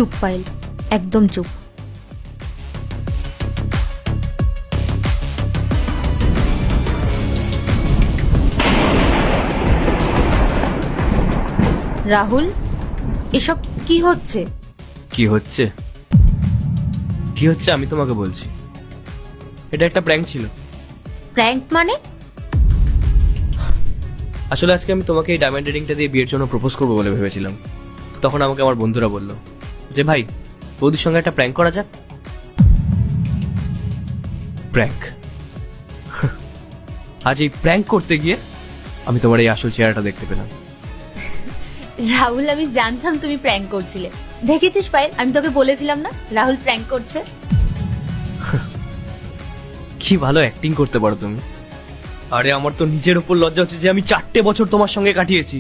চুপ পায়েল, একদম চুপ। রাহুল, এসব কি হচ্ছে? কি হচ্ছে কি হচ্ছে আমি তোমাকে বলছি। এটা একটা প্র্যাঙ্ক ছিল। প্র্যাঙ্ক মানে? আসলে আজকে আমি তোমাকে এই ডায়মন্ড রিংটা দিয়ে বিয়ের জন্য প্রপোজ করবো বলে ভেবেছিলাম। তখন আমাকে আমার বন্ধুরা বলল যে ভাই, বৌদির সঙ্গে একটা প্র্যাঙ্ক করা যাক। প্র্যাঙ্ক? আজ এই প্র্যাঙ্ক করতে গিয়ে আমি তোমার এই আসল চেহারাটা দেখতে পেলাম। রাহুল, আমি জানতাম তুমি প্র্যাঙ্ক করছিলে। দেখেছিস পায়েল, আমি তোকে বলেছিলাম না রাহুল প্র্যাঙ্ক করছে। কি ভালো অ্যাক্টিং করতে পারো তুমি। আরে আমার তো নিজের উপর লজ্জা হচ্ছে যে আমি 4টে বছর তোমার সঙ্গে কাটিয়েছি,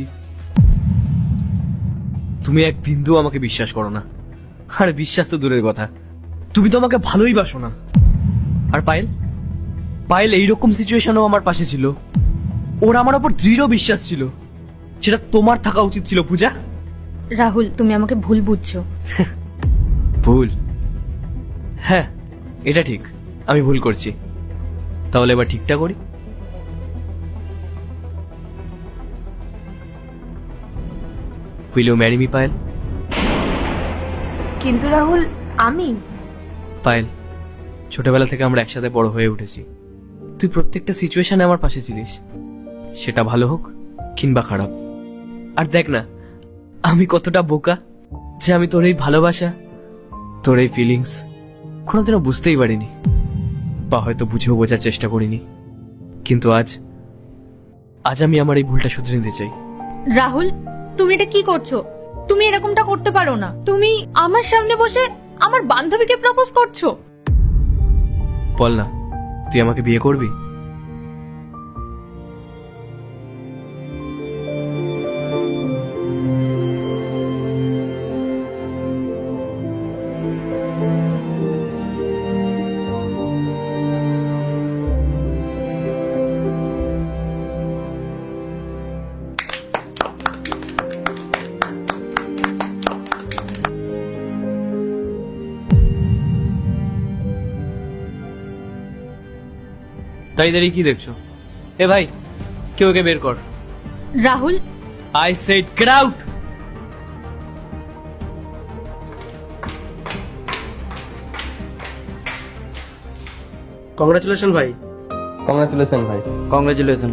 তুমি এক বিন্দু আমাকে বিশ্বাস করো না। আরে বিশ্বাস তো দূরের কথা, তুমি তো আমাকে ভালোই বাসো না। আর পায়েল, পায়েল এইরকম সিচুয়েশনও আমার পাশে ছিল। ওর আমার ওপর দৃঢ় বিশ্বাস ছিল, যেটা তোমার থাকা উচিত ছিল পূজা। রাহুল, তুমি আমাকে ভুল বুঝছো। ভুল? হ্যাঁ, এটা ঠিক, আমি ভুল করছি। তাহলে এবার ঠিকটা করি। Will you marry me, Payel? কিন্তু রাহুল, আমি পায়েল, ছোটবেলা থেকে আমরা একসাথে বড় হয়ে উঠেছি। তুই প্রত্যেকটা সিচুয়েশনে আমার পাশে ছিলিস, সেটা ভালো হোক কিংবা খারাপ। আর দেখ না, আমি কতটা বোকা যে আমি তোর এই ভালোবাসা, তোর এই ফিলিংস কোনোদিনও বুঝতেই পারিনি, বা হয়তো বুঝেও বোঝার চেষ্টা করিনি। কিন্তু আজ আমি আমার এই ভুলটা শুধরে নিতে চাই। রাহুল, তুমি এটা কি করছো? তুমি এরকমটা করতে পারো না। তুমি আমার সামনে বসে আমার বান্ধবীকে প্রপোজ করছো। বল না, তুই আমাকে বিয়ে করবি? তাই দাঁড়িয়ে কি দেখছো? এ ভাই, কেউ ওকে বের কর। Rahul, I said get out! Congratulation ভাই। কংগ্রাচুলেশন ভাই। কংগ্রেচুলেশন।